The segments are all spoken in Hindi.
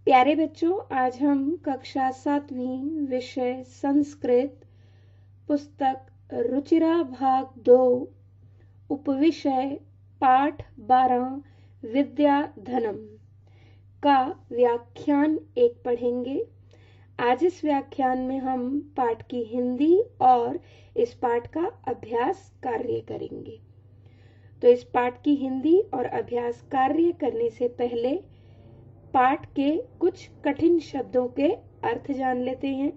प्यारे बच्चों, आज हम कक्षा 7वीं विषय संस्कृत पुस्तक रुचिरा भाग 2 उपविषय पाठ 12 विद्याधनम का व्याख्यान 1 पढ़ेंगे। आज इस व्याख्यान में हम पाठ की हिंदी और इस पाठ का अभ्यास कार्य करेंगे। तो इस पाठ की हिंदी और अभ्यास कार्य करने से पहले पाठ के कुछ कठिन शब्दों के अर्थ जान लेते हैं,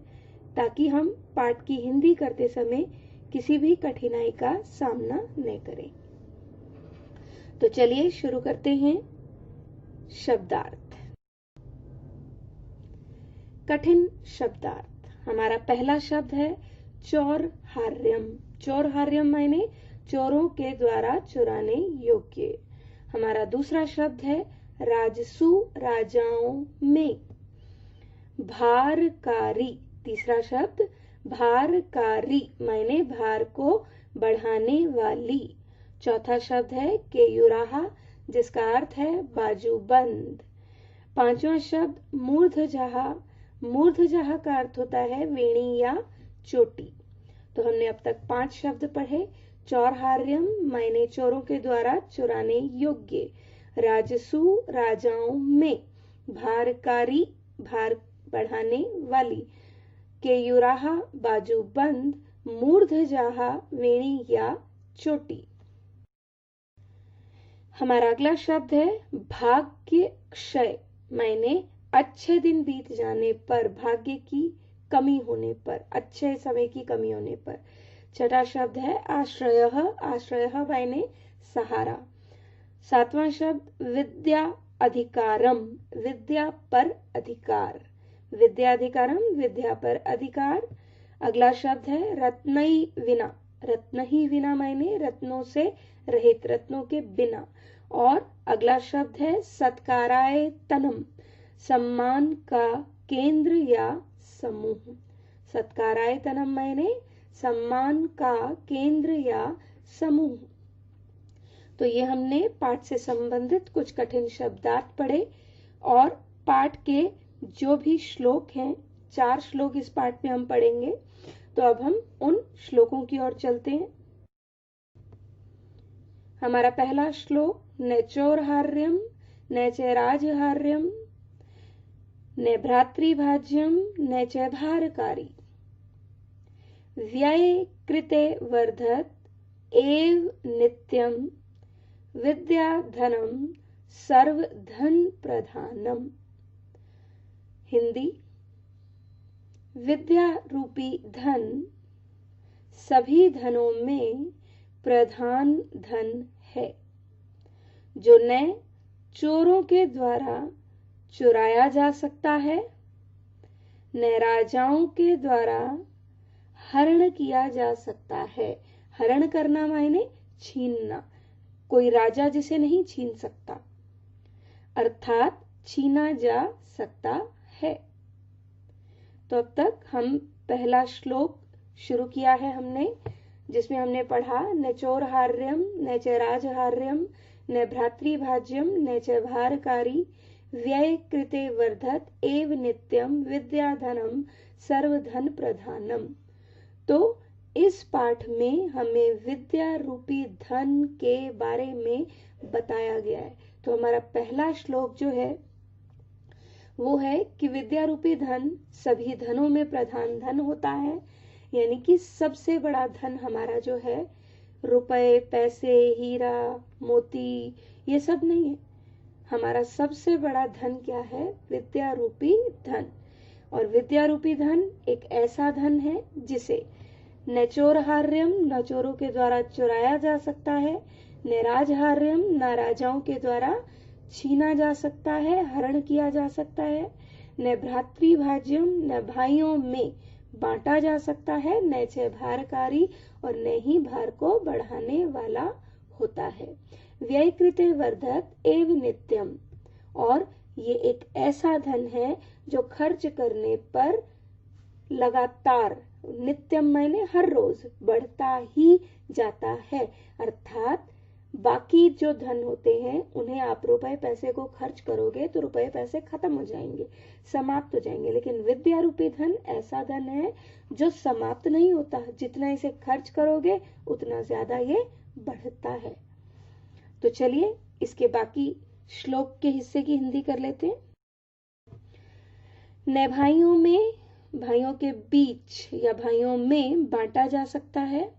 ताकि हम पाठ की हिंदी करते समय किसी भी कठिनाई का सामना न करें। तो चलिए शुरू करते हैं। शब्दार्थ। कठिन शब्दार्थ। हमारा पहला शब्द है चौरहार्यम। चौरहार्यम मायने चोरों के द्वारा चुराने योग्य। हमारा दूसरा शब्द है राजसु, राजाओं में। भारकारी। तीसरा शब्द भारकारी मायने भार को बढ़ाने वाली। चौथा शब्द है केयुराहा, जिसका अर्थ है बाजूबंद। पांचवा शब्द मूर्धजहा। मूर्धजहा का अर्थ होता है वेणी या चोटी। तो हमने अब तक 5 शब्द पढ़े। चौरहार्यम मायने चोरों के द्वारा चुराने योग्य। राजसु, राजाओं में। भारकारी, भार बढ़ाने वाली। केयुराहा, बाजूबंद। मूर्धजाहा, वेणी या चोटी। हमारा अगला शब्द है भाग्य क्षय मायने अच्छे दिन बीत जाने पर, भाग्य की कमी होने पर, अच्छे समय की कमी होने पर। छठा शब्द है आश्रयः। आश्रयः मायने सहारा। सातवां शब्द विद्या अधिकारम। विद्या पर अधिकार। विद्या अधिकारम, विद्या पर अधिकार। अगला शब्द है रत्नई विना। रत्न ही विना मायने रत्नों से रहित, रत्नों के बिना। और अगला शब्द है सत्काराय तनम, सम्मान का केंद्र या समूह। सत्काराय तनम मायने सम्मान का केंद्र या समूह। तो ये हमने पाठ से संबंधित कुछ कठिन शब्दार्थ पढ़े। और पाठ के जो भी श्लोक हैं, 4 श्लोक इस पाठ में हम पढ़ेंगे। तो अब हम उन श्लोकों की ओर चलते हैं। हमारा पहला श्लोक न चौरहार्यम न च राजहार्यम न भ्रातृभाज्यम न च भारकारी व्यय कृते वर्धत एव नित्यम विद्याधनम सर्वधन प्रधानम। हिंदी। विद्या रूपी धन सभी धनों में प्रधान धन है, जो न चोरों के द्वारा चुराया जा सकता है, न राजाओं के द्वारा हरण किया जा सकता है। हरण करना मायने छीनना। कोई राजा जिसे नहीं छीन सकता, अर्थात छीना जा सकता है। तो अब तक हम पहला श्लोक शुरू किया है हमने, जिसमें हमने पढ़ा न चौरहार्यम न च राजहार्यम न भ्रातृभाज्यम न च भारकारी व्यय कृते वर्धत एव नित्यम विद्याधनम सर्वधन प्रधानम। तो इस पाठ में हमें विद्या रूपी धन के बारे में बताया गया है। तो हमारा पहला श्लोक जो है वो है कि विद्या रूपी धन सभी धनों में प्रधान धन होता है। यानी कि सबसे बड़ा धन हमारा जो है रुपए, पैसे, हीरा, मोती, ये सब नहीं है। हमारा सबसे बड़ा धन क्या है? विद्या रूपी धन। और विद्या रूपी धन एक ऐसा धन है जिसे न चौरहार्यम, न चोरों के द्वारा चुराया जा सकता है, न राजहार्यम, न राजाओं के द्वारा छीना जा सकता है, हरण किया जा सकता है, न भ्रातृभाज्यम, न भाइयों में बांटा जा सकता है, न च भारकारी, और न ही भार को बढ़ाने वाला होता है। व्यय कृते वर्धत एव नित्यम। और ये एक ऐसा धन है जो खर्च करने पर लगातार, नित्यम मायने हर रोज, बढ़ता ही जाता है। अर्थात बाकी जो धन होते हैं उन्हें आप रुपए पैसे को खर्च करोगे तो रुपए पैसे खत्म हो जाएंगे, समाप्त हो जाएंगे। लेकिन विद्या रूपी धन ऐसा धन है जो समाप्त नहीं होता, जितना इसे खर्च करोगे उतना ज्यादा ये बढ़ता है। तो चलिए इसके बाकी श्लोक के हिस्से की हिंदी कर लेते हैं। न भाइयों में, भाइयों के बीच या भाइयों में बांटा जा सकता है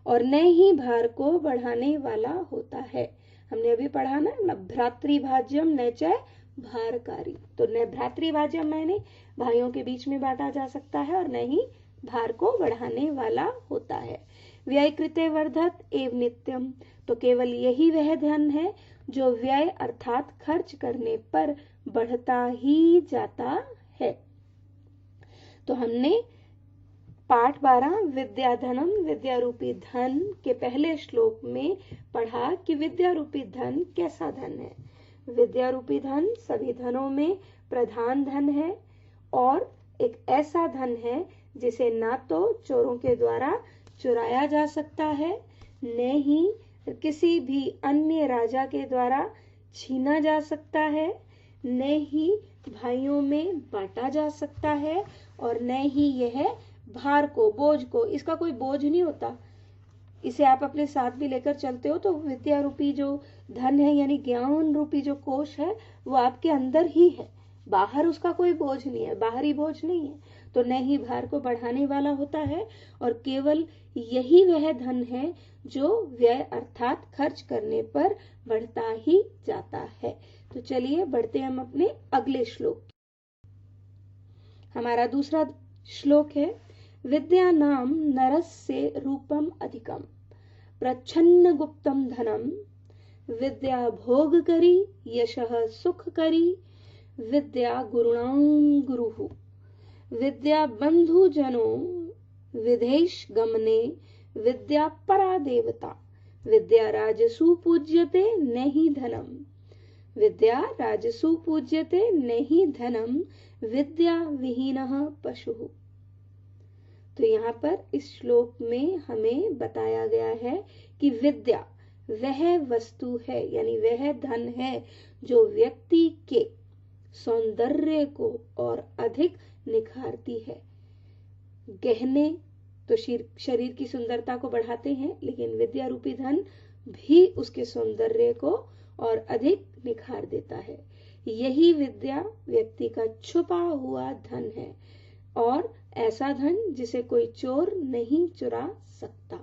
और न ही भार को बढ़ाने वाला होता है। हमने अभी पढ़ा ना, भ्रातृभाज्यम न च भारकारी। तो न भ्रातृभाज्यम मैंने भाइयों के बीच में बांटा जा सकता है और न ही भार को बढ़ाने वाला होता है। व्यय कृते वर्धत एव नित्यम, तो केवल यही वह धन है जो व्यय अर्थात खर्च करने पर बढ़ता ही जाता है। तो हमने पाठ 12 विद्याधनम, विद्या रूपी धन के पहले श्लोक में पढ़ा कि विद्या रूपी धन कैसा धन है। विद्या रूपी धन सभी धनों में प्रधान धन है और एक ऐसा धन है जिसे ना तो चोरों के द्वारा चुराया जा सकता है, न ही किसी भी अन्य राजा के द्वारा छीना जा सकता है, न ही भाइयों में बांटा जा सकता है और न ही यह भार को, बोझ को, इसका कोई बोझ नहीं होता। इसे आप अपने साथ भी लेकर चलते हो तो विद्या रूपी जो धन है यानी ज्ञान रूपी जो कोश है वो आपके अंदर ही है, बाहर उसका कोई बोझ नहीं है, बाहरी बोझ नहीं है। तो न ही भार को बढ़ाने वाला होता है और केवल यही वह धन है जो व्यय अर्थात खर्च करने पर बढ़ता ही जाता है। तो चलिए बढ़ते हम अपने अगले श्लोक। हमारा दूसरा श्लोक है विद्या नाम नरस्य रूपम अधिकम प्रच्छन्न गुप्तम धनम विद्या भोग करी यशः सुख करी विद्या गुरुणाम गुरुः विद्या बंधु जनो विदेश गमने विद्या परा देवता विद्या राजसु पूज्यते नहि धनम विद्या राजसु पूज्यते नहि धनम विद्या विहीनः पशुः। तो यहाँ पर इस श्लोक में हमें बताया गया है कि विद्या वह वस्तु है यानी वह धन है जो व्यक्ति के सौंदर्य को और अधिक निखारती है। गहने तो शरीर की सुंदरता को बढ़ाते हैं, लेकिन विद्या रूपी धन भी उसके सौंदर्य को और अधिक निखार देता है। यही विद्या व्यक्ति का छुपा हुआ धन है और ऐसा धन जिसे कोई चोर नहीं चुरा सकता।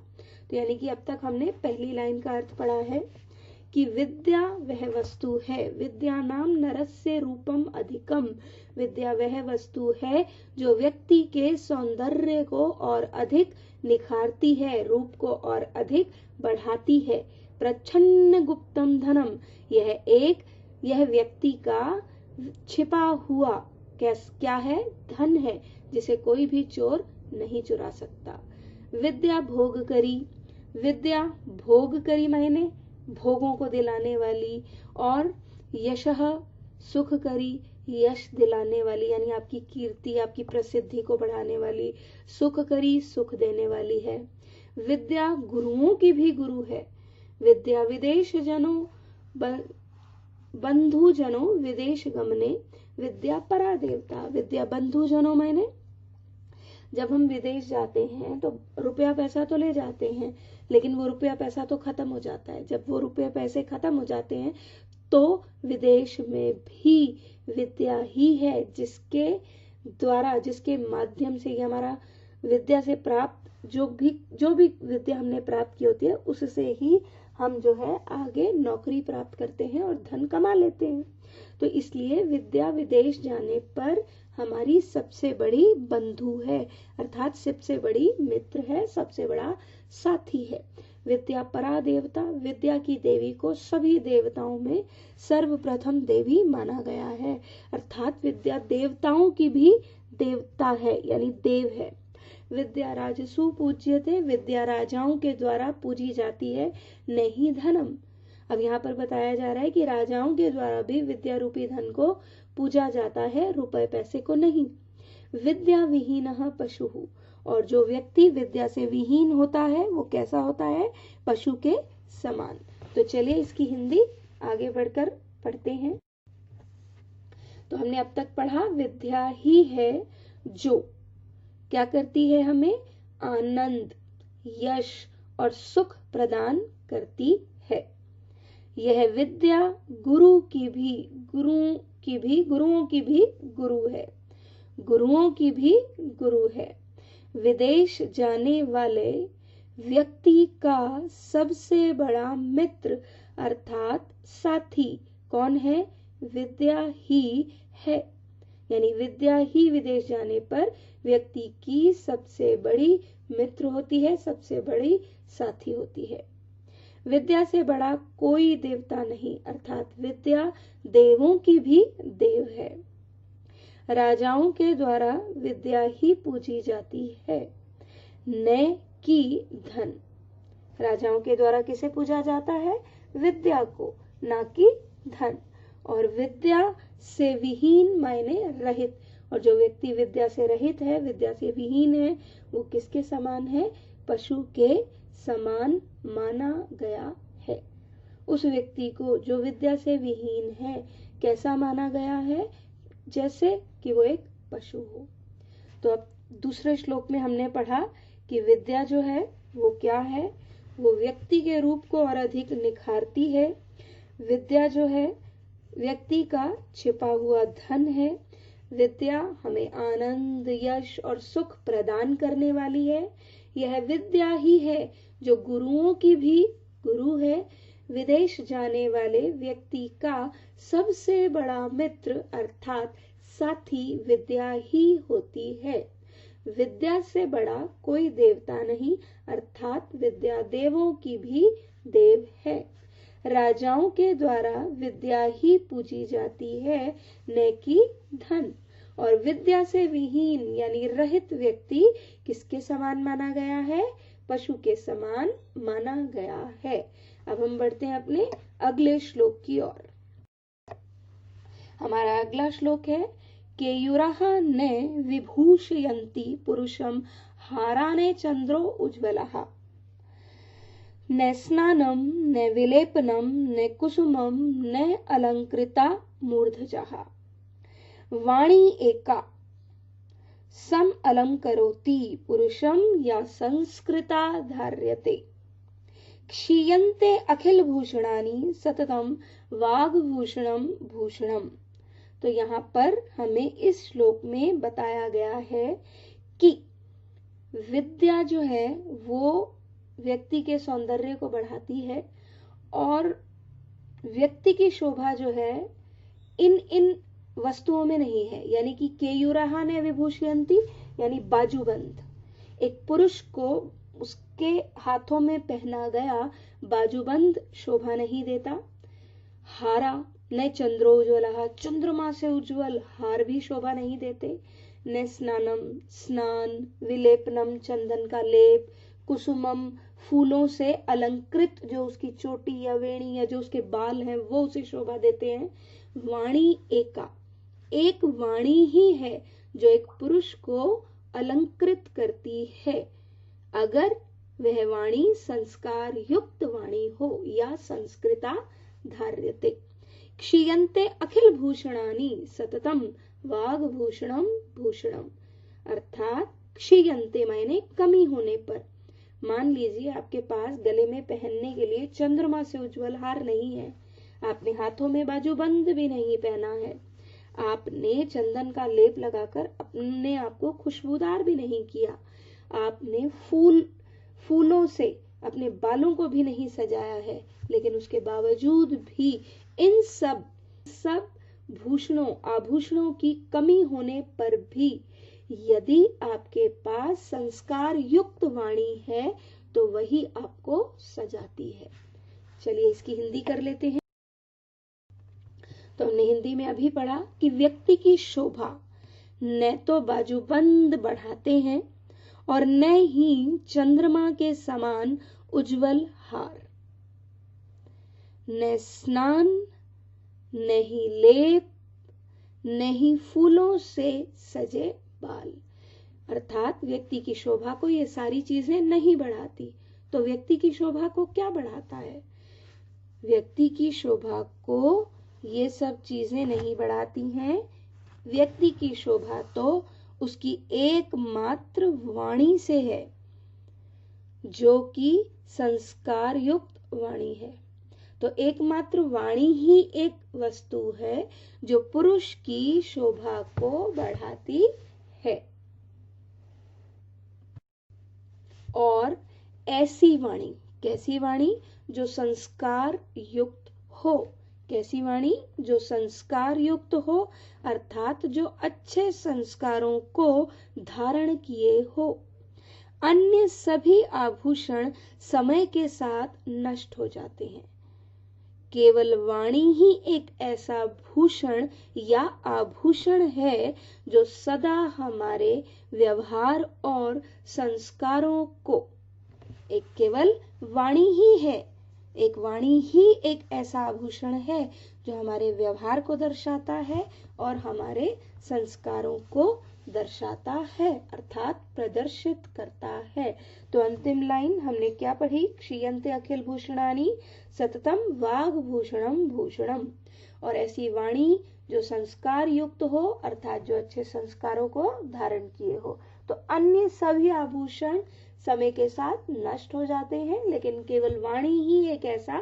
तो यानी कि अब तक हमने पहली लाइन का अर्थ पढ़ा है कि विद्या वह वस्तु है, विद्या नाम नरस्य रूपम अधिकम, विद्या वह वस्तु है जो व्यक्ति के सौंदर्य को और अधिक निखारती है, रूप को और अधिक बढ़ाती है। प्रच्छन्न गुप्तम धनम, यह व्यक्ति का छिपा हुआ क्या है, धन है जिसे कोई भी चोर नहीं चुरा सकता। विद्या भोग करी, विद्या भोग करी मायने भोगों को दिलाने वाली, और यशः सुख करी, यश दिलाने वाली यानी आपकी कीर्ति आपकी प्रसिद्धि को बढ़ाने वाली, सुख करी सुख देने वाली है। विद्या गुरुओं की भी गुरु है। विद्या विदेश जनों बंधु जनों विदेश गमने विद्या परा देवता, विद्या बंधु जनों मैंने जब हम विदेश जाते हैं तो रुपया पैसा तो ले जाते हैं, लेकिन वो रुपया पैसा तो खत्म हो जाता है। जब वो रुपये पैसे खत्म हो जाते हैं तो विदेश में भी विद्या ही है जिसके द्वारा, जिसके माध्यम से हमारा विद्या से प्राप्त जो भी विद्या हमने प्राप्त की होती है उससे ही हम जो है आगे नौकरी प्राप्त करते हैं और धन कमा लेते हैं। तो इसलिए विद्या विदेश जाने पर हमारी सबसे बड़ी बंधु है, अर्थात सबसे बड़ी मित्र है, सबसे बड़ा साथी है। विद्या परा देवता, विद्या की देवी को सभी देवताओं में सर्वप्रथम देवी माना गया है, अर्थात विद्या देवताओं की भी देवता है यानी देव है। विद्या राजसु पूज्यते, विद्या राजाओं के द्वारा पूजी जाती है, नहीं धनम। अब यहाँ पर बताया जा रहा है कि राजाओं के द्वारा भी विद्या रूपी धन को पूजा जाता है, रुपए पैसे को नहीं। विद्या विहीनः पशुः, और जो व्यक्ति विद्या से विहीन होता है वो कैसा होता है, पशु के समान। तो चलिए इसकी हिंदी आगे बढ़कर पढ़ते हैं। तो हमने अब तक पढ़ा विद्या ही है जो क्या करती है, हमें आनंद, यश और सुख प्रदान करती है। यह विद्या गुरुओं की भी गुरु है, गुरुओं की भी गुरु है। विदेश जाने वाले व्यक्ति का सबसे बड़ा मित्र अर्थात साथी कौन है? विद्या ही है। यानी विद्या ही विदेश जाने पर व्यक्ति की सबसे बड़ी मित्र होती है, सबसे बड़ी साथी होती है। विद्या से बड़ा कोई देवता नहीं, अर्थात विद्या देवों की भी देव है। राजाओं के द्वारा विद्या ही पूजी जाती है, न कि धन। राजाओं के द्वारा किसे पूजा जाता है? विद्या को, ना कि धन। और विद्या से विहीन मायने रहित, और जो व्यक्ति विद्या से रहित है, विद्या से विहीन है, वो किसके समान है? पशु के समान माना गया है। उस व्यक्ति को जो विद्या से विहीन है कैसा माना गया है? जैसे कि वो एक पशु हो। तो अब दूसरे श्लोक में हमने पढ़ा कि विद्या जो है वो क्या है? वो व्यक्ति के रूप को और अधिक निखारती है। विद्या जो है व्यक्ति का छिपा हुआ धन है। विद्या हमें आनंद, यश और सुख प्रदान करने वाली है। यह विद्या ही है जो गुरुओं की भी गुरु है। विदेश जाने वाले व्यक्ति का सबसे बड़ा मित्र अर्थात साथी विद्या ही होती है। विद्या से बड़ा कोई देवता नहीं, अर्थात विद्या देवों की भी देव है। राजाओं के द्वारा विद्या ही पूजी जाती है, न कि धन। और विद्या से विहीन यानी रहित व्यक्ति किसके समान माना गया है? पशु के समान माना गया है। अब हम बढ़ते हैं अपने अगले श्लोक की ओर। हमारा अगला श्लोक है केयूराः न विभूषयन्ति पुरुषं हाराने चंद्रो उज्ज्वलः न स्नानं न विलेपनं न कुसुमं न अलंकृता मूर्धजः वाणी एका सम अलंकरोति पुरुषं या संस्कृता धार्यते क्षीयन्ते अखिल भूषणानि सततम वाग्भूषणम भूषणम। तो यहाँ पर हमें इस श्लोक में बताया गया है कि विद्या जो है वो व्यक्ति के सौंदर्य को बढ़ाती है और व्यक्ति की शोभा जो है इन वस्तुओं में नहीं है। यानी कि केयूराः न विभूषयन्ति यानी बाजूबंद। एक पुरुष को उसके हाथों में पहना गया बाजूबंद शोभा नहीं देता। हारा न चंद्रोज्ज्वलः चंद्रमा से उज्ज्वल हार भी शोभा नहीं देते। न स्नानम स्नान, विलेपनम चंदन का लेप, कुसुमम फूलों से अलंकृत जो उसकी चोटी या वेणी या जो उसके बाल हैं वो उसे शोभा देते हैं। वाणी एका, एक वाणी ही है जो एक पुरुष को अलंकृत करती है, अगर वह वाणी संस्कार युक्त वाणी हो या संस्कृता धार्यते। क्षीयन्ते अखिल भूषणानि सततम वाग्भूषणम भूषणम, अर्थात क्षीयन्ते मायने कमी होने पर। मान लीजिए आपके पास गले में पहनने के लिए चंद्रमा से उज्ज्वल हार नहीं है, आपने हाथों में बाजूबंद भी नहीं पहना है, आपने चंदन का लेप लगाकर अपने आप को खुशबूदार भी नहीं किया, आपने फूलों से अपने बालों को भी नहीं सजाया है, लेकिन उसके बावजूद भी इन सब भूषणों आभूषणों की कमी होने पर भी यदि आपके पास संस्कार युक्त वाणी है तो वही आपको सजाती है। चलिए इसकी हिंदी कर लेते हैं। तो हमने हिंदी में अभी पढ़ा कि व्यक्ति की शोभा न तो बाजूबंद बढ़ाते हैं और न ही चंद्रमा के समान उज्जवल हार, न स्नान, न ही लेप, न ही फूलों से सजे बाल। अर्थात व्यक्ति की शोभा को ये सारी चीजें नहीं बढ़ाती। तो व्यक्ति की शोभा को क्या बढ़ाता है? व्यक्ति की शोभा को ये सब चीजें नहीं बढ़ाती हैं। व्यक्ति की शोभा तो उसकी एकमात्र वाणी से है, जो कि संस्कार युक्त वाणी है। तो एकमात्र वाणी ही एक वस्तु है जो पुरुष की शोभा को बढ़ाती है। और ऐसी वाणी, कैसी वाणी? जो संस्कार युक्त हो। कैसी वाणी? जो संस्कार युक्त हो, अर्थात जो अच्छे संस्कारों को धारण किए हो। अन्य सभी आभूषण समय के साथ नष्ट हो जाते हैं। केवल वाणी ही एक ऐसा भूषण या आभूषण है जो सदा हमारे व्यवहार और संस्कारों को, एक केवल वाणी ही है, एक वाणी ही एक ऐसा आभूषण है जो हमारे व्यवहार को दर्शाता है और हमारे संस्कारों को दर्शाता है, अर्थात प्रदर्शित करता है। तो अंतिम लाइन हमने क्या पढ़ी? क्षीयन्ते अखिल भूषणानि सततम वाग्भूषणम भूषणम। और ऐसी वाणी जो संस्कार युक्त हो, अर्थात जो अच्छे संस्कारों को धारण किए हो। तो अन्य सभी आभूषण समय के साथ नष्ट हो जाते हैं, लेकिन केवल वाणी ही एक ऐसा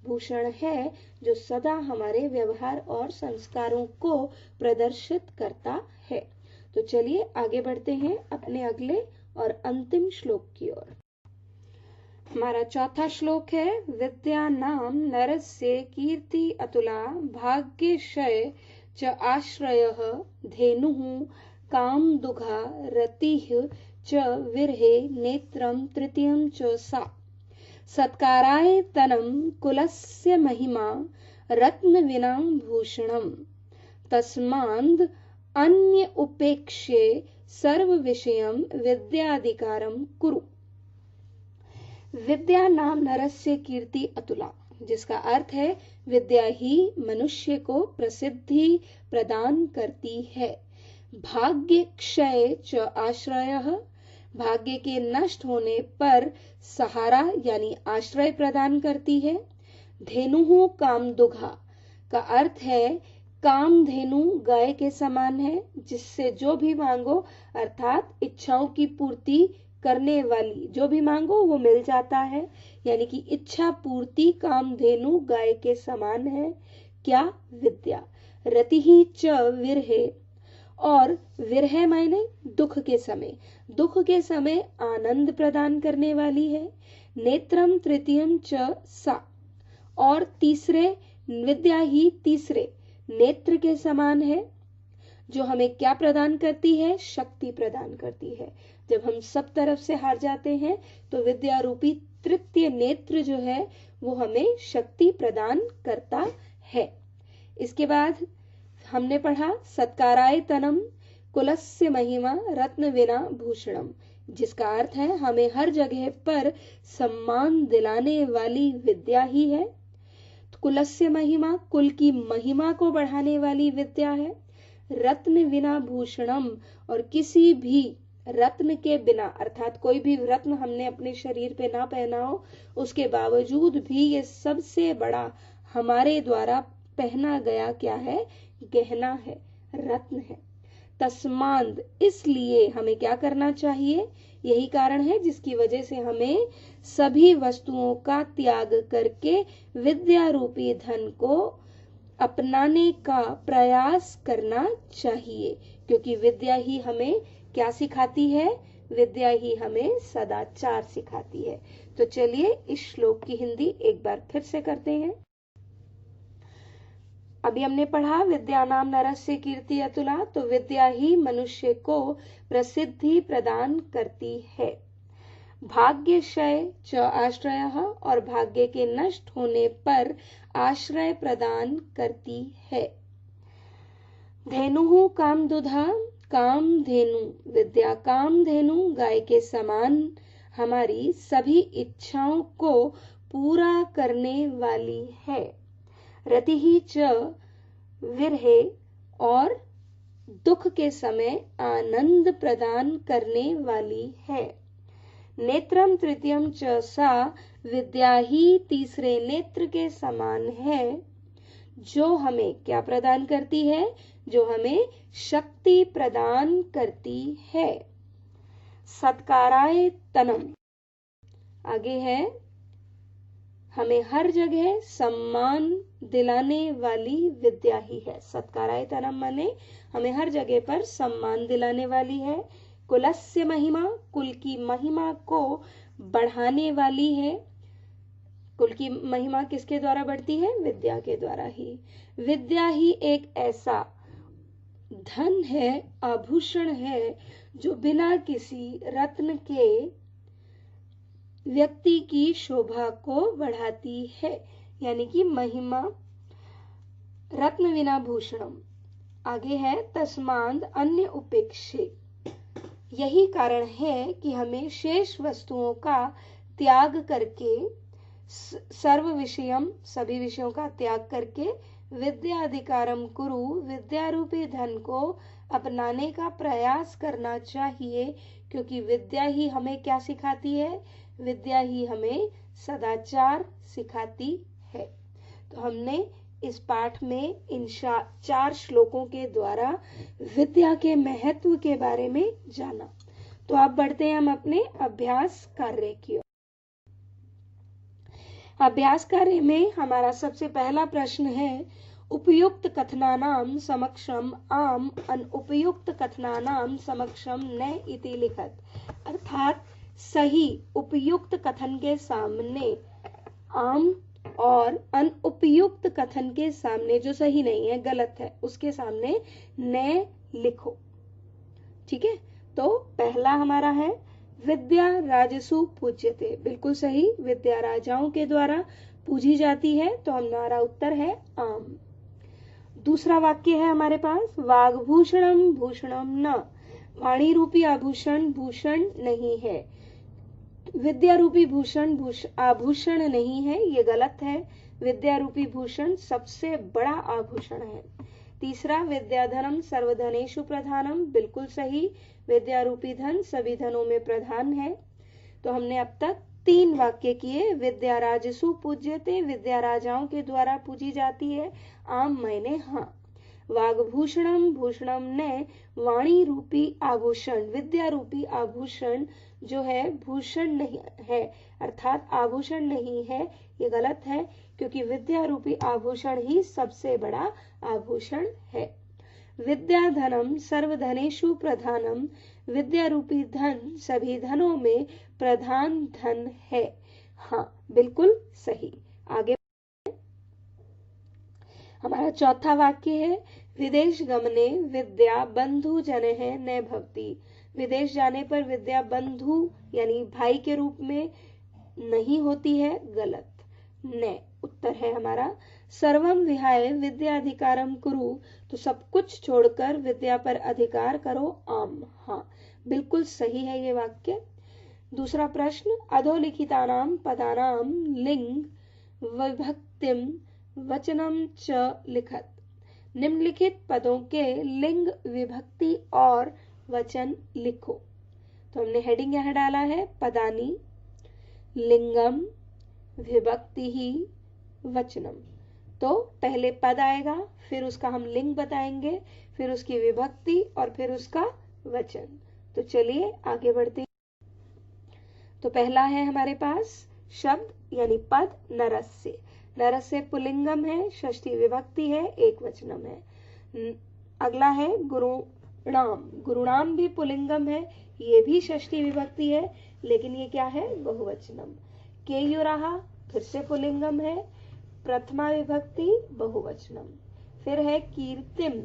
भूषण है जो सदा हमारे व्यवहार और संस्कारों को प्रदर्शित करता है। तो चलिए आगे बढ़ते हैं अपने अगले और अंतिम श्लोक की ओर। हमारा चौथा श्लोक है, विद्या नाम नरस्य कीर्ति अतुला भाग्यक्षय च आश्रयः धेनुः कामदुघा रतिः च विरहे नेत्रम तृतीयं च सा। सत्काराय तनं कुलस्य महिमा रत्न विना भूषणम् तस्माद् अन्य उपेक्ष्ये सर्व विषयम विद्याधिकारम कुरु। विद्या नाम नरस्य कीर्ति अतुला, जिसका अर्थ है विद्या ही मनुष्य को प्रसिद्धि प्रदान करती है। भाग्य क्षय च आश्रयः, भाग्य के नष्ट होने पर सहारा यानी आश्रय प्रदान करती है। धेनुः कामदुघा का अर्थ है कामधेनु गाय के समान है, जिससे जो भी मांगो अर्थात इच्छाओं की पूर्ति करने वाली, जो भी मांगो वो मिल जाता है। यानी कि इच्छा पूर्ति कामधेनु गाय के समान है। क्या? विद्या। रतिः च विरहे, और विरह मायने दुख के समय, दुख के समय आनंद प्रदान करने वाली है। नेत्रम तृतीयम च सा, और तीसरे विद्या ही तीसरे नेत्र के समान है, जो हमें क्या प्रदान करती है? शक्ति प्रदान करती है। जब हम सब तरफ से हार जाते हैं तो विद्या रूपी तृतीय नेत्र जो है वो हमें शक्ति प्रदान करता है। इसके बाद हमने पढ़ा सत्काराय तनम कुलस्य महिमा रत्न विना भूषणम, जिसका अर्थ है हमें हर जगह पर सम्मान दिलाने वाली विद्या ही है। कुलस्य महिमा, कुल की महिमा को बढ़ाने वाली विद्या है। रत्न विना भूषणम, और किसी भी रत्न के बिना, अर्थात कोई भी रत्न हमने अपने शरीर पे ना पहना हो, उसके बावजूद भी ये सबसे बड़ा हमारे द्वारा पहना गया क्या है? गहना है, रत्न है। तस्माद, इसलिए हमें क्या करना चाहिए? यही कारण है जिसकी वजह से हमें सभी वस्तुओं का त्याग करके विद्या रूपी धन को अपनाने का प्रयास करना चाहिए, क्योंकि विद्या ही हमें क्या सिखाती है? विद्या ही हमें सदाचार सिखाती है। तो चलिए इस श्लोक की हिंदी एक बार फिर से करते हैं। अभी हमने पढ़ा विद्या नाम नरस्य कीर्ति अतुला, तो विद्या ही मनुष्य को प्रसिद्धि प्रदान करती है। भाग्यक्षय च आश्रयः, और भाग्य के नष्ट होने पर आश्रय प्रदान करती है। धेनुः कामदुधा, कामधेनु, विद्या कामधेनु गाय के समान हमारी सभी इच्छाओं को पूरा करने वाली है। रतिः च विरहे, और दुख के समय आनंद प्रदान करने वाली है। नेत्रम तृतीयम च सा विद्या ही तीसरे नेत्र के समान है, जो हमें क्या प्रदान करती है? जो हमें शक्ति प्रदान करती है। सत्काराय तनम आगे है, हमें हर जगह सम्मान दिलाने वाली विद्या ही है। सत्काराय तनम माने हमें हर जगह पर सम्मान दिलाने वाली है। कुलस्य महिमा, कुल की महिमा को बढ़ाने वाली है। कुल की महिमा किसके द्वारा बढ़ती है? विद्या के द्वारा ही। विद्या ही एक ऐसा धन है, आभूषण है, जो बिना किसी रत्न के व्यक्ति की शोभा को बढ़ाती है। यानी कि महिमा रत्न विना भूषणम। आगे है तस्माद अन्य उपेक्षे। यही कारण है कि हमें शेष वस्तुओं का त्याग करके, सर्व विषयम सभी विषयों का त्याग करके, विद्या अधिकारम कुरु विद्या रूपी धन को अपनाने का प्रयास करना चाहिए, क्योंकि विद्या ही हमें क्या सिखाती है? विद्या ही हमें सदाचार सिखाती है। तो हमने इस पाठ में इन 4 श्लोकों के द्वारा विद्या के महत्व के बारे में जाना। तो अब बढ़ते हैं हम अपने अभ्यास कार्य की ओर। अभ्यास कार्य में हमारा सबसे पहला प्रश्न है, उपयुक्त कथनानाम समक्षम आम अनुपयुक्त कथनानाम समक्षम न इति लिखत। अर्थात सही उपयुक्त कथन के सामने आम और अनुपयुक्त कथन के सामने, जो सही नहीं है, गलत है, उसके सामने न लिखो। ठीक है। तो पहला हमारा है विद्या राजसु पूज्यते। बिल्कुल सही, विद्या राजाओं के द्वारा पूजी जाती है, तो हमारा उत्तर है आम। दूसरा वाक्य है हमारे पास, वाग्भूषणम भूषणम न। वाणी रूपी आभूषण भूषण नहीं है, विद्या रूपी भूषण आभूषण नहीं है, ये गलत है। विद्या रूपी भूषण सबसे बड़ा आभूषण है। तीसरा, विद्याधनम सर्वधनेषु प्रधानम। बिल्कुल सही, विद्या रूपी धन सभी धनों में प्रधान है। तो हमने अब तक 3 वाक्य किए। विद्या राजसु पूज्यते, विद्या राजाओं के द्वारा पूजी जाती है। आम मायने हाँ। वाग्भूषणम भूषणम ने, वाणी रूपी आभूषण, विद्या रूपी आभूषण जो है भूषण नहीं है, अर्थात आभूषण नहीं है, ये गलत है, क्योंकि विद्या रूपी आभूषण ही सबसे बड़ा आभूषण है। विद्या धनम सर्वधनेषु प्रधानम, विद्या रूपी धन सभी धनों में प्रधान धन है। हाँ, बिल्कुल सही। आगे हमारा चौथा वाक्य है, विदेश गमने विद्या बंधु जनः न भवति। विदेश जाने पर विद्या बंधु यानी भाई के रूप में नहीं होती है, गलत। न उत्तर है हमारा। सर्वम विहाय विद्या अधिकारम कुरु, तो सब कुछ छोड़कर विद्या पर अधिकार करो। आम, हाँ, बिल्कुल सही है ये वाक्य। दूसरा प्रश्न, अधोलिखितानाम पदानाम लिंग विभक्तिम वचनम च लिखत। निम्नलिखित पदों के लिंग विभक्ति और वचन लिखो। तो हमने हेडिंग यहाँ डाला है, पदानी लिंगम विभक्ति ही वचनम। तो पहले पद आएगा, फिर उसका हम लिंग बताएंगे, फिर उसकी विभक्ति और फिर उसका वचन। तो चलिए आगे बढ़ते हैं। तो पहला है हमारे पास शब्द यानी पद नरस्य। नरस्य पुल्लिंगम है, षष्ठी विभक्ति है, एक वचनम है। अगला है गुरुणाम। गुरुणाम भी पुल्लिंगम है, ये भी षष्ठी विभक्ति है, लेकिन ये क्या है? बहुवचनम। केयुराहा फिर से पुल्लिंगम है, प्रथमा विभक्ति बहुवचनम। फिर है कीर्तिम,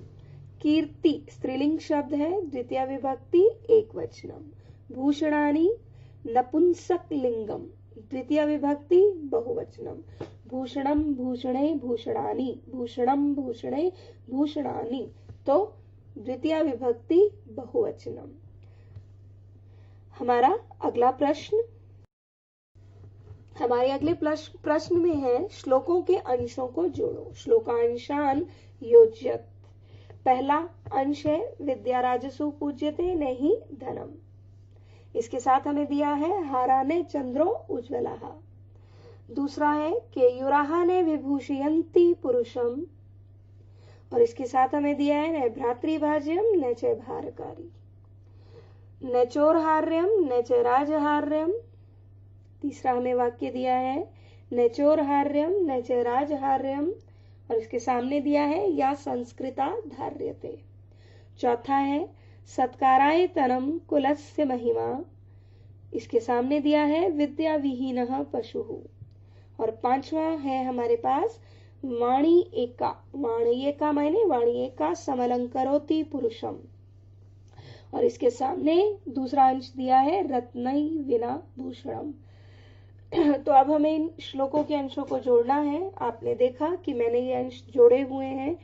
कीर्ति स्त्रीलिंग शब्द है, द्वितीय विभक्ति एक वचनम। भूषणानि नपुंसक लिंगम, द्वितीय विभक्ति बहुवचनम। भूषणम भूषणे भूषणानि, भूषणम भूषणे भूषणानि, तो द्वितीय विभक्ति बहुवचनम। हमारा अगला प्रश्न, हमारे अगले प्रश्न में है, श्लोकों के अंशों को जोड़ो। श्लोकांशान योज्यत। पहला अंश है, विद्या राजसु पूज्यते नहीं धनम। इसके साथ हमें दिया है हाराने चंद्रो उज्ज्वलाः। दूसरा है केयूराहाने विभूषयन्ति पुरुषम, और इसके साथ हमें दिया है न भ्रातृभाज्यम न च भारकारी, न चोरहार्यम न च राजहार्यम। तीसरा हमें वाक्य दिया है न चोरहार्यम न च राजहार्यम, और इसके सामने दिया है या संस्कृता धार्यते। चौथा है सत्काराय तनम कुलस्य महिमा, इसके सामने दिया है विद्या विहीनः पशुः। और पांचवा है हमारे पास वाणी एका, वाणी एका मायने वाणी एका समलंकरोति पुरुषम, और इसके सामने दूसरा अंश दिया है रत्नै विना भूषणम। तो अब हमें इन श्लोकों के अंशों को जोड़ना है। आपने देखा कि मैंने ये अंश जोड़े हुए हैं।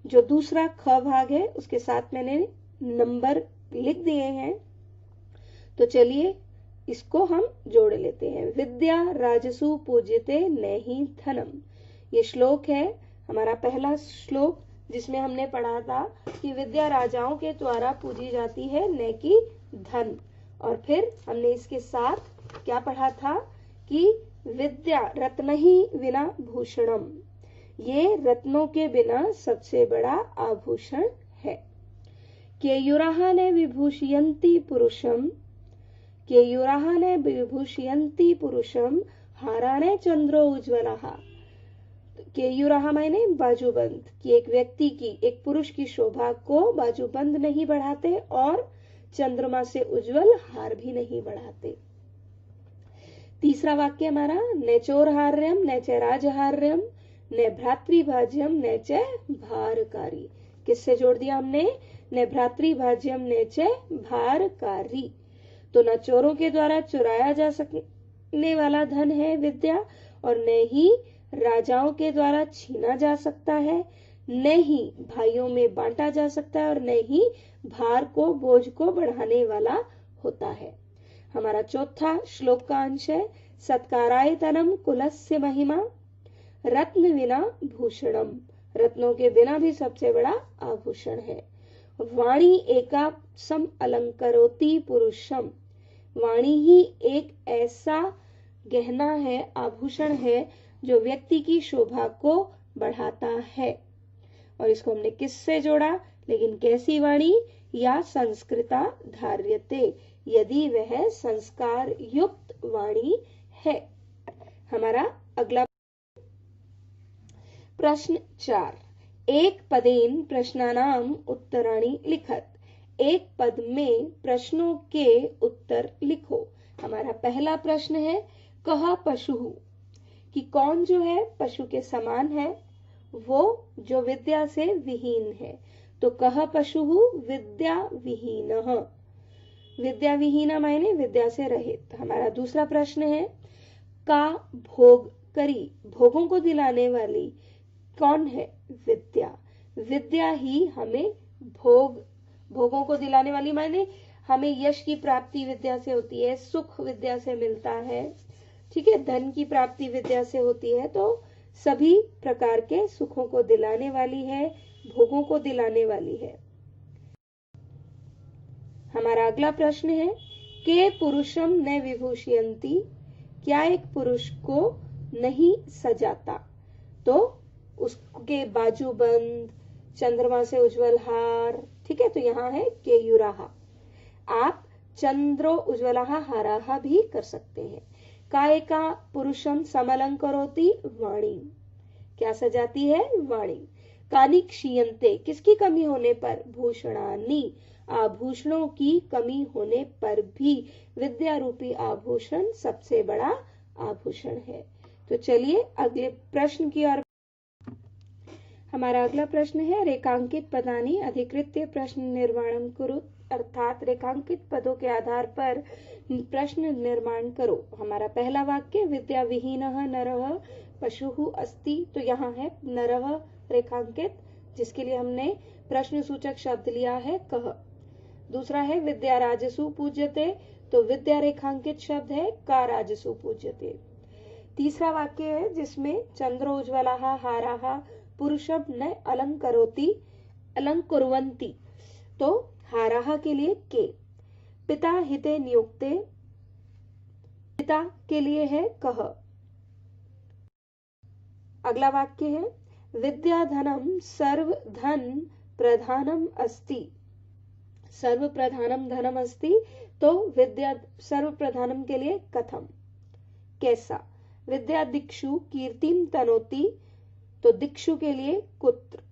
जो दूसरा ख भाग है उसके साथ मैंने नंबर लिख दिए हैं। तो चलिए इसको हम जोड़ लेते हैं। विद्या राजसु पूज्यते नहि धनम, ये श्लोक है हमारा पहला श्लोक, जिसमें हमने पढ़ा था कि विद्या राजाओं के द्वारा पूजी जाती है न कि धन। और फिर हमने इसके साथ क्या पढ़ा था कि विद्या रत्नहि विना भूषणम, ये रत्नों के बिना सबसे बड़ा आभूषण है। केयूराहाने विभूषयन्ति पुरुषम, केयूराहाने विभूषयन्ति पुरुषम हाराणे चंद्रो उज्ज्वलाः। केयूराहा मायने बाजूबंद, कि एक व्यक्ति की, एक पुरुष की शोभा को बाजूबंद नहीं बढ़ाते और चंद्रमा से उज्जवल हार भी नहीं बढ़ाते। तीसरा वाक्य हमारा न चोरहार्यम न च राजहार्यम न भ्रातृभाज्यम न च भारकारी, किससे जोड़ दिया हमने? न भ्रातृभाज्यम न च भारकारी। तो न चोरों के द्वारा चुराया जा सकने वाला धन है विद्या, और न ही राजाओं के द्वारा छीना जा सकता है, न ही भाइयों में बांटा जा सकता है, और न ही भार को, बोझ को बढ़ाने वाला होता है। हमारा चौथा श्लोक का अंश है सत्काराय तनम कुलस्य महिमा रत्न विना भूषणम, रत्नों के बिना भी सबसे बड़ा आभूषण है। वाणी एका सम अलंकरोति पुरुषम, वाणी ही एक ऐसा गहना है, आभूषण है जो व्यक्ति की शोभा को बढ़ाता है। और इसको हमने किससे जोड़ा? लेकिन कैसी वाणी? या संस्कृता धार्यते, यदि वह संस्कार युक्त वाणी है। हमारा अगला प्रश्न 4, एक पदेन प्रश्नानाम उत्तराणि लिखत, एक पद में प्रश्नों के उत्तर लिखो। हमारा पहला प्रश्न है कह पशुः, कि कौन जो है पशु के समान है? वो जो विद्या से विहीन है। तो कह पशुः विद्या विहीनः, विद्या विहीना मायने विद्या से रहित। हमारा दूसरा प्रश्न है का भोग करी, भोगों को दिलाने वाली कौन है? विद्या, विद्या ही हमें भोगों को दिलाने वाली मायने हमें यश की प्राप्ति विद्या से होती है, सुख विद्या से मिलता है, ठीक है, धन की प्राप्ति विद्या से होती है। तो सभी प्रकार के सुखों को दिलाने वाली है, भोगों को दिलाने वाली है। हमारा अगला प्रश्न है के पुरुषम न विभूषयन्ति, क्या एक पुरुष को नहीं सजाता? तो उसके बाजूबंद, चंद्रमा से उज्जवल हार, ठीक है, तो यहाँ है केयूराहा। आप चंद्रो उज्ज्वलाः हाराः भी कर सकते हैं। काय का पुरुषम समलंकरोति वाणी, क्या सजाती है? वाणी। कानि क्षीयन्ते, किसकी कमी होने पर? भूषणानि, आभूषणों की कमी होने पर भी विद्या रूपी आभूषण सबसे बड़ा आभूषण है। तो चलिए अगले प्रश्न की ओर। हमारा अगला प्रश्न है रेखांकित पदानि अधिकृत्य प्रश्न निर्माणम कुरु, अर्थात रेखांकित पदों के आधार पर प्रश्न निर्माण करो। हमारा पहला वाक्य विद्या विहीनः नरः पशुः अस्ति, तो यहाँ है नरः रेखांकित, जिसके लिए हमने प्रश्न सूचक शब्द लिया है कह। दूसरा है विद्या राजसु पूज्यते, तो विद्या रेखांकित शब्द है का राजसु पूज्यते। तीसरा वाक्य है जिसमें चंद्रो उज्ज्वलाः हाराः पुरुषम न अलंकरोति अलंकुर्वन्ति, तो हाराः के लिए के। पिता हिते नियुक्ते, पिता के लिए है कह। अगला वाक्य है विद्याधनम सर्वधन प्रधानम अस्ति। सर्व प्रधानम धनम अस्ति, तो विद्या सर्व प्रधानम के लिए कथम, कैसा। विद्या दिक्षु कीर्तिम तनोति, तो दिक्षु के लिए कुत्र।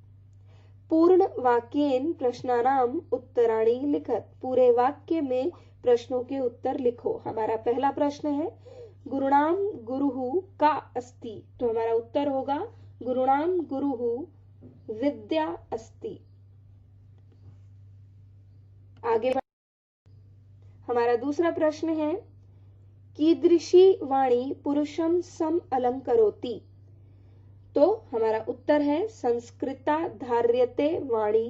पूर्ण वाक्येन प्रश्नानाम उत्तराणि लिखत। पूरे वाक्य में प्रश्नों के उत्तर लिखो। हमारा पहला प्रश्न है गुरुणाम गुरुहु का अस्ति, तो हमारा उत्तर होगा गुरुणाम गुरुहु विद्या अस्ति। आगे हमारा दूसरा प्रश्न है कीदृशी वाणी पुरुषम सम अलंकरोति, तो हमारा उत्तर है संस्कृता धार्यते वाणी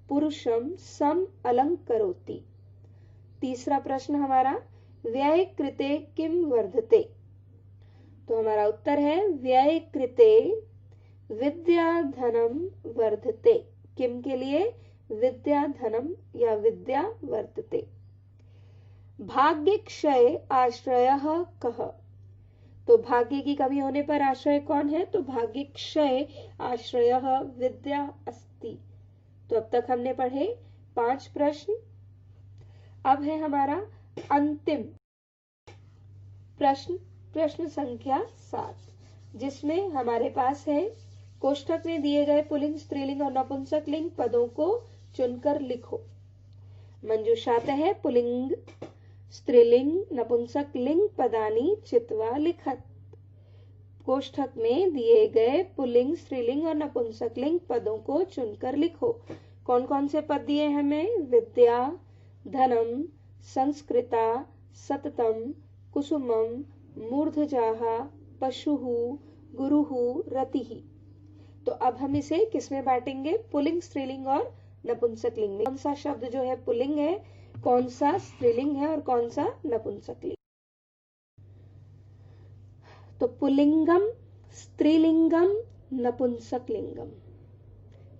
पुरुषम सम अलंकरोति। तीसरा प्रश्न हमारा व्यय कृते किम वर्धते, तो हमारा उत्तर है व्यय कृते विद्याधनम वर्धते। किम के लिए विद्याधनम या विद्या वर्धते। भाग्य क्षय आश्रयः कः, तो भाग्य की कमी होने पर आश्रय कौन है, तो भाग्य क्षय आश्रयः विद्या अस्ति। तो अब तक हमने पढ़े 5 प्रश्न। अब है हमारा अंतिम प्रश्न, प्रश्न संख्या 7, जिसमें हमारे पास है कोष्ठक में दिए गए पुल्लिंग स्त्रीलिंग और नपुंसक लिंग पदों को चुनकर लिखो। मंजूषातः पुल्लिंग स्त्रीलिंग नपुंसक लिंग पदानि चित्वा लिखत। कोष्ठक में दिए गए पुल्लिंग स्त्रीलिंग और नपुंसक लिंग पदों को चुनकर लिखो। कौन कौन से पद दिए हमें, विद्या, धनम, संस्कृता, सततम, कुसुमम, मूर्धजाहा, पशुहु, गुरुहु, रतिहि। तो अब हम इसे किसमें बांटेंगे, पुल्लिंग स्त्रीलिंग और नपुंसक लिंग में। कौन सा शब्द जो है पुल्लिंग है, कौन सा स्त्रीलिंग है और कौन सा नपुंसक लिंग। तो पुल्लिंगम, स्त्रीलिंगम, नपुंसक लिंगम।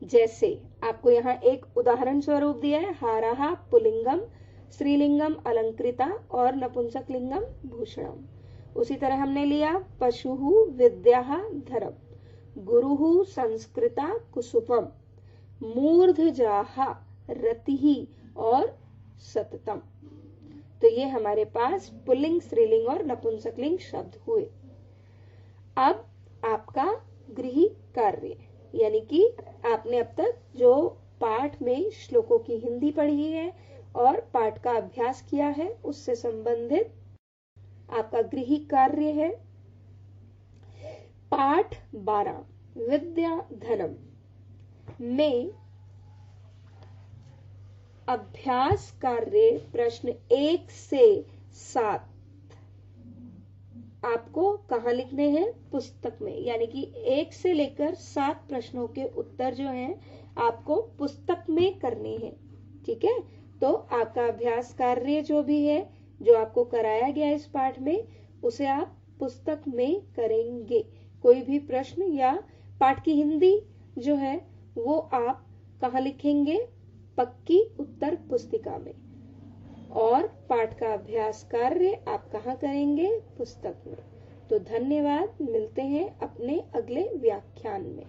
जैसे आपको यहाँ एक उदाहरण स्वरूप दिया है, हाराहा पुल्लिंगम, स्त्रीलिंगम अलंकृता और नपुंसक लिंगम भूषणम। उसी तरह हमने लिया पशुहु विद्याहा धरम, गुरुहु संस्कृता कुसुमम, मूर्धजाहा रतिहि और सततम। तो ये हमारे पास पुल्लिंग स्त्रीलिंग और नपुंसक लिंग शब्द हुए। अब आपका गृह कार्य, यानी कि आपने अब तक जो पाठ में श्लोकों की हिंदी पढ़ी है और पाठ का अभ्यास किया है, उससे संबंधित आपका गृह कार्य है पाठ 12 विद्या धनम में अभ्यास कार्य प्रश्न 1 से 7 आपको कहाँ लिखने हैं, पुस्तक में। यानी कि 1 से लेकर 7 प्रश्नों के उत्तर जो हैं आपको पुस्तक में करने हैं। ठीक है, तो आपका अभ्यास कार्य जो भी है, जो आपको कराया गया इस पाठ में, उसे आप पुस्तक में करेंगे। कोई भी प्रश्न या पाठ की हिंदी जो है वो आप कहाँ लिखेंगे, पक्की उत्तर पुस्तिका में। और पाठ का अभ्यास कार्य आप कहाँ करेंगे, पुस्तक में। तो धन्यवाद, मिलते हैं अपने अगले व्याख्यान में।